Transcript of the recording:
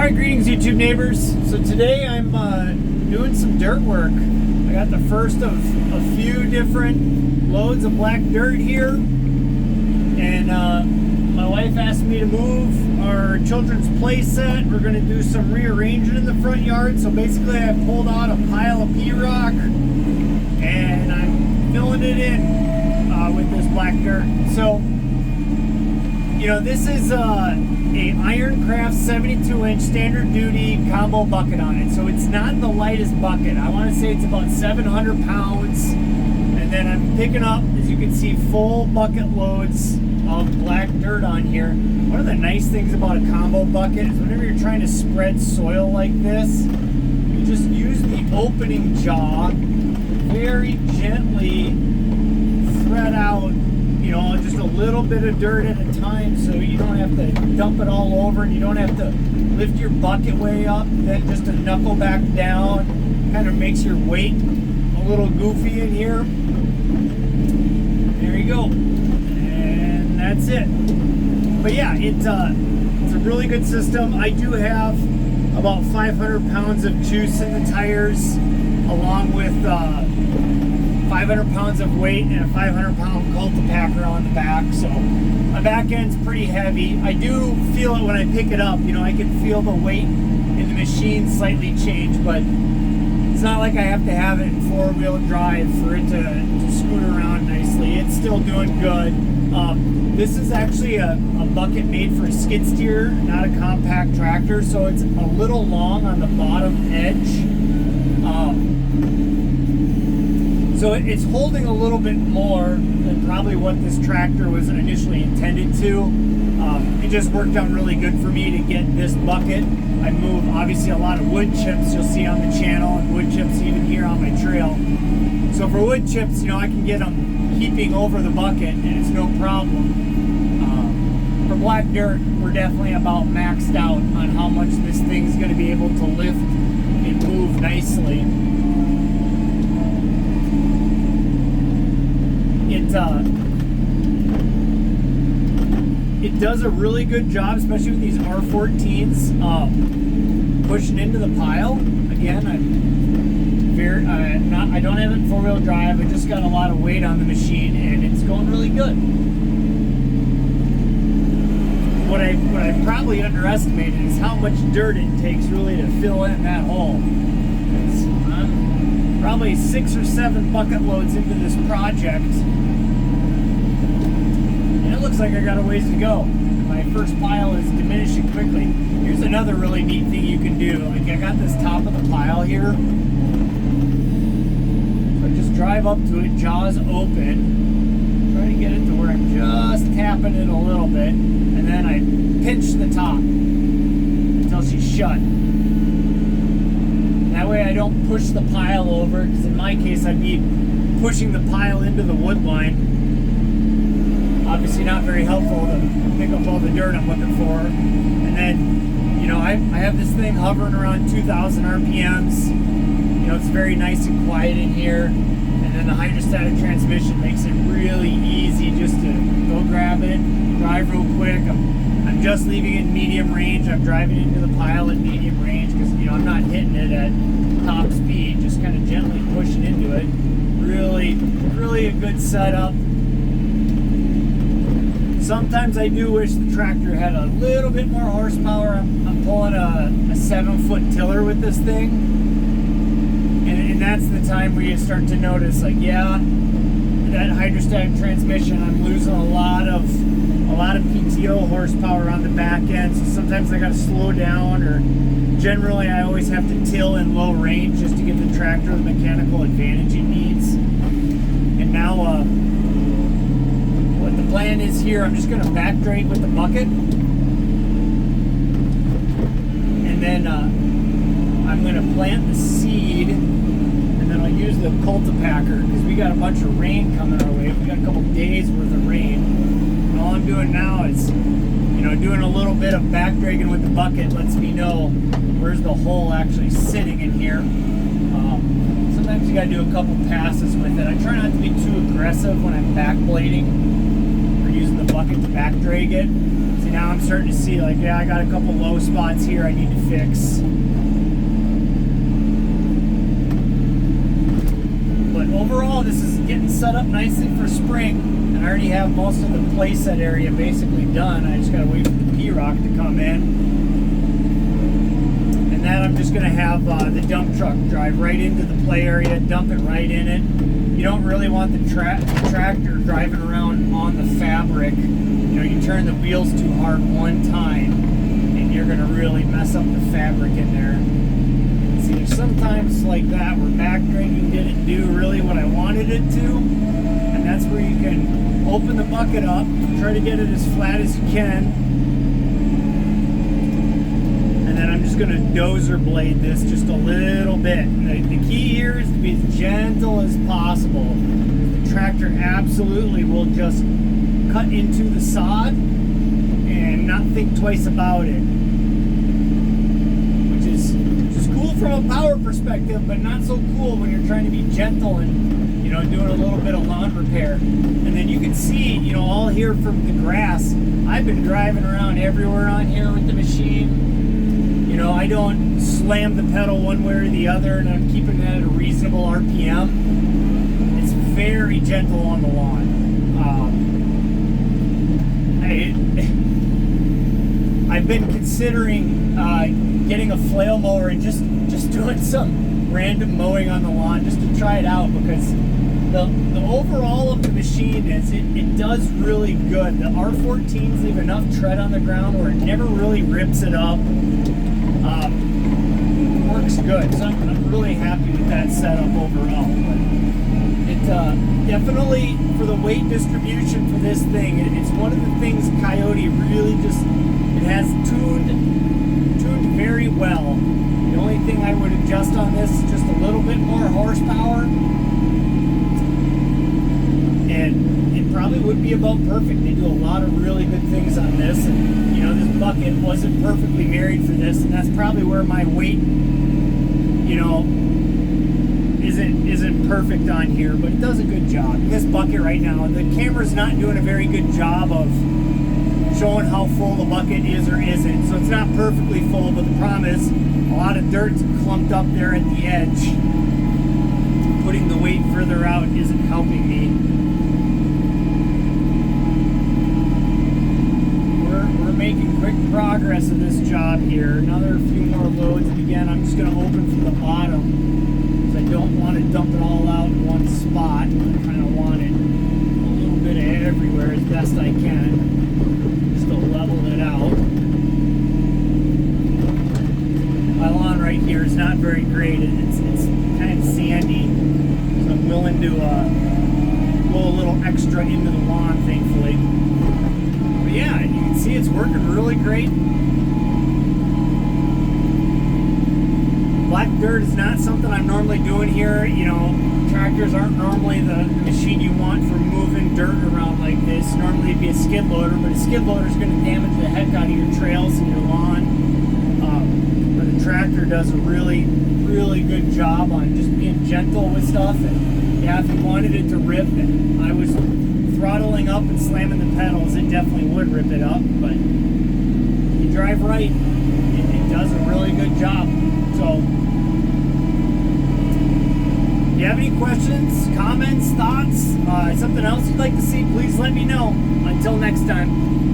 Alright, greetings YouTube neighbors. So today I'm doing some dirt work. I got the first of a few different loads of black dirt here. And my wife asked me to move our children's play set. We're going to do some rearranging in the front yard. So basically I pulled out a pile of P-rock and I'm filling it in with this black dirt. So, you know, this is a Ironcraft 72-inch standard duty combo bucket on it. So it's not the lightest bucket. I want to say it's about 700 pounds. And then I'm picking up, as you can see, full bucket loads of black dirt on here. One of the nice things about a combo bucket is whenever you're trying to spread soil like this, you just use the opening jaw, very gently thread out, you know, just a little bit of dirt at a time, so you don't have to dump it all over and you don't have to lift your bucket way up, then just to knuckle back down. Kind of makes your weight a little goofy in here. There you go. And that's it. But yeah, it's a really good system. I do have about 500 pounds of juice in the tires, along with 500 pounds of weight and a 500 pound cultipacker on the back. So my back end's pretty heavy. I do feel it when I pick it up. You know, I can feel the weight in the machine slightly change, but it's not like I have to have it in four-wheel drive for it to scoot around nicely. It's still doing good. This is actually a bucket made for a skid steer, not a compact tractor, so it's a little long on the bottom edge. So it's holding a little bit more than probably what this tractor was initially intended to. It just worked out really good for me to get this bucket. I move obviously a lot of wood chips you'll see on the channel, and wood chips even here on my trail. So for wood chips, you know, I can get them heaping over the bucket and it's no problem. For black dirt, we're definitely about maxed out on how much this thing's going to be able to lift and move nicely. It does a really good job, especially with these R14s, pushing into the pile. Again, I don't have it in four-wheel drive. I just got a lot of weight on the machine, and it's going really good. What I probably underestimated is how much dirt it takes really to fill in that hole. I'm probably 6 or 7 bucket loads into this project. It looks like I got a ways to go. My first pile is diminishing quickly. Here's another really neat thing you can do. Like, I got this top of the pile here. So I just drive up to it, jaws open. Try to get it to where I'm just tapping it a little bit. And then I pinch the top until she's shut. That way I don't push the pile over, because in my case I'd be pushing the pile into the wood line. Obviously not very helpful to pick up all the dirt I'm looking for. And then, you know, I have this thing hovering around 2,000 RPMs. You know, it's very nice and quiet in here. And then the hydrostatic transmission makes it really easy just to go grab it, drive real quick. I'm just leaving it in medium range. I'm driving into the pile at medium range because, you know, I'm not hitting it at top speed, just kind of gently pushing into it. Really a good setup. Sometimes I do wish the tractor had a little bit more horsepower. I'm pulling a 7-foot tiller with this thing. And that's the time where you start to notice, like, yeah, that hydrostatic transmission, I'm losing a lot of PTO horsepower on the back end. So sometimes I gotta slow down, or generally I always have to till in low range just to give the tractor the mechanical advantage it needs. And now, what the plan is here, I'm just going to back drag with the bucket, and then I'm going to plant the seed, and then I'll use the cultipacker because we got a bunch of rain coming our way. We got a couple days worth of rain, and all I'm doing now is, you know, doing a little bit of back dragging with the bucket lets me know where's the hole actually sitting in here. Sometimes you got to do a couple passes with it. I try not to be too aggressive when I'm back blading, using the bucket to back drag it. So See, now I'm starting to see, like, yeah, I got a couple low spots here I need to fix. But overall, this is getting set up nicely for spring. And I already have most of the playset area basically done. I just gotta wait for the P-Rock to come in. And then I'm just gonna have the dump truck drive right into the play area, dump it right in it. You don't really want the tractor driving around on the fabric. You know, you turn the wheels too hard one time and you're gonna really mess up the fabric in there. See, there's sometimes like that where back dragging didn't do really what I wanted it to. And that's where you can open the bucket up, try to get it as flat as you can. And then I'm just gonna dozer blade this just a little bit. The key here is to be as gentle as possible. The tractor absolutely will just cut into the sod and not think twice about it. Which is cool from a power perspective, but not so cool when you're trying to be gentle and, you know, doing a little bit of lawn repair. And then you can see, you know, all here from the grass, I've been driving around everywhere on here with the machine. You know, I don't slam the pedal one way or the other, and I'm keeping that at a reasonable RPM. It's very gentle on the lawn. I've been considering getting a flail mower and just doing some random mowing on the lawn just to try it out, because the overall of the machine is it does really good. The R14s leave enough tread on the ground where it never really rips it up. Works good, so I'm really happy with that setup overall. But it definitely, for the weight distribution for this thing, it's one of the things Kioti really just, it has tuned very well. The only thing I would adjust on this is just a little bit more horsepower, and it probably would be about perfect. They do a lot of really good things on this, and you know, this bucket wasn't perfectly married for this, and that's probably where my weight, you know, isn't perfect on here, but it does a good job. This bucket right now, the camera's not doing a very good job of showing how full the bucket is or isn't, so it's not perfectly full, but the problem is a lot of dirt's clumped up there at the edge. Putting the weight further out isn't helping me. We're making quick progress in this job here. Another few more loads, and again, I'm just going to open from the bottom. I don't want to dump it all out in one spot. I kind of want it a little bit of everywhere as best I can, just to level it out. My lawn right here is not very great. It's kind of sandy, so I'm willing to go a little extra into the lawn, thankfully. But yeah, you can see it's working really great. Black dirt is not something I'm normally doing here. You know, tractors aren't normally the machine you want for moving dirt around like this. Normally it'd be a skid loader, but a skid loader is going to damage the heck out of your trails and your lawn. But a tractor does a really, really good job on just being gentle with stuff. And yeah, if you wanted it to rip, and I was throttling up and slamming the pedals, it definitely would rip it up. But if you drive right, it does a really good job. So, if you have any questions, comments, thoughts, something else you'd like to see, please let me know. Until next time.